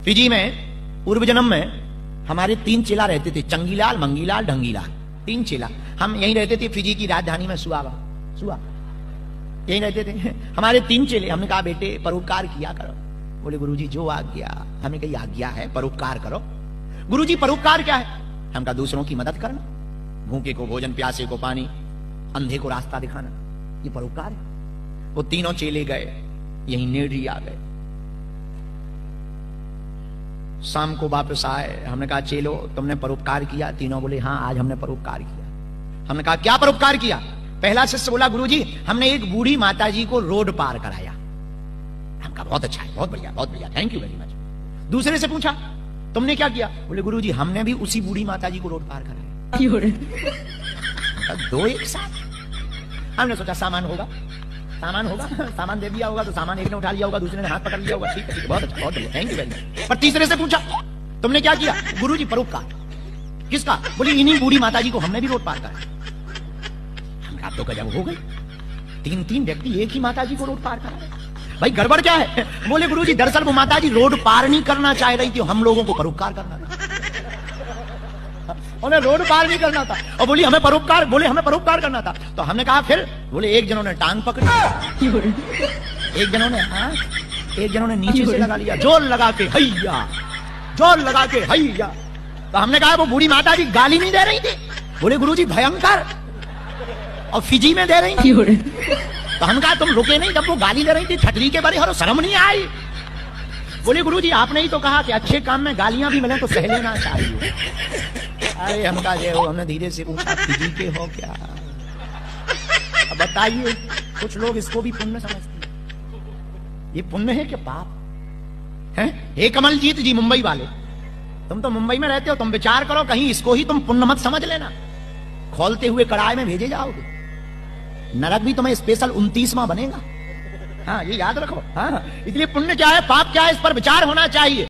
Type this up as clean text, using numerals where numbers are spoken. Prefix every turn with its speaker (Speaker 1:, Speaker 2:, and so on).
Speaker 1: Fiji में पूर्व जन्म में हमारे 3 चेला रहते थे, चंगीलाल, मंगीलाल, ढंगीलाल, 3 चेला। हम यहीं रहते थे फिजी की राजधानी में, सुआ यहीं रहते थे। हमारे 3 चेले। हमने कहा बेटे परोपकार किया करो। बोले गुरुजी जो आज्ञा। हमने कही आज्ञा है परोपकार करो। गुरुजी परोपकार क्या है? हम कहा दूसरों की मदद करना, भूखे को भोजन, प्यासे को पानी, अंधे को रास्ता दिखाना, ये परोपकार है। वो तीनों चेले गए, यहीं नेड़ी आ गए। शाम को वापस आए। हमने कहा चेलो तुमने परोपकार किया? तीनों बोले हाँ आज हमने परोपकार किया। हमने कहा क्या परोपकार किया? पहला शिष्य बोला गुरुजी हमने एक बूढ़ी माता जी को रोड पार कराया। हम कहा बहुत अच्छा है, बहुत बढ़िया, थैंक यू वेरी मच। दूसरे से पूछा तुमने क्या किया? बोले गुरुजी हमने भी उसी बूढ़ी माता जी को रोड पार कराया। दो एक साथ। हमने सोचा सामान होगा, सामान दे दिया होगा, तो सामान एक ने उठा लिया होगा, दूसरे ने हाथ पकड़ लिया होगा। ठीक है, बहुत अच्छा, बहुत बढ़िया, थैंक यू वेरी मच। पर तीसरे से पूछा तुमने क्या किया? गुरुजी परोपकार। किसका? बोली इन्हीं बूढ़ी माता जी को हमने भी रोड पार कराया। तो गजब हो गई, 3 व्यक्ति एक ही माता जी को रोड पार करा रहे। भाई गड़बड़ क्या है? बोले गुरुजी दरअसल वो माता जी रोड पार नहीं करना चाह रही थी, हम लोगों को परोपकार करना था। उन्हें रोड पार नहीं करना था और बोली हमें परोपकार, बोले हमें परोपकार करना था। तो हमने कहा फिर? बोले एक जनों ने टांग पकड़ी, एक जनों ने हाथ, एक जनों ने नीचे से लगा लिया, जोर लगा के हैया, जोर लगा के हैया। तो हमने कहा वो बूढ़ी माता जी गाली नहीं दे रही थी? बोले गुरुजी भयंकर, और फिजी में दे रही थी। तो हम कहा तुम रुके नहीं जब वो गाली दे रही थी, ठटरी के बड़े, और शर्म नहीं आई? बोले गुरुजी आपने ही तो कहा कि अच्छे काम में गालियां भी मिले तो सह लेना चाहिए। अरे हम कहा जे हमने धीरे से पूछा फिजी के हो क्या? अब बताइए, कुछ लोग इसको भी पुण्य समझते हैं। ये पुण्य है कि पाप है? हे कमलजीत जी मुंबई वाले, तुम तो मुंबई में रहते हो, तुम विचार करो कहीं इसको ही तुम पुण्य मत समझ लेना। खोलते हुए कड़ाई में भेजे जाओगे, नरक भी तुम्हें स्पेशल 29वां बनेगा। हाँ ये याद रखो। हाँ इसलिए पुण्य क्या है पाप क्या है इस पर विचार होना चाहिए।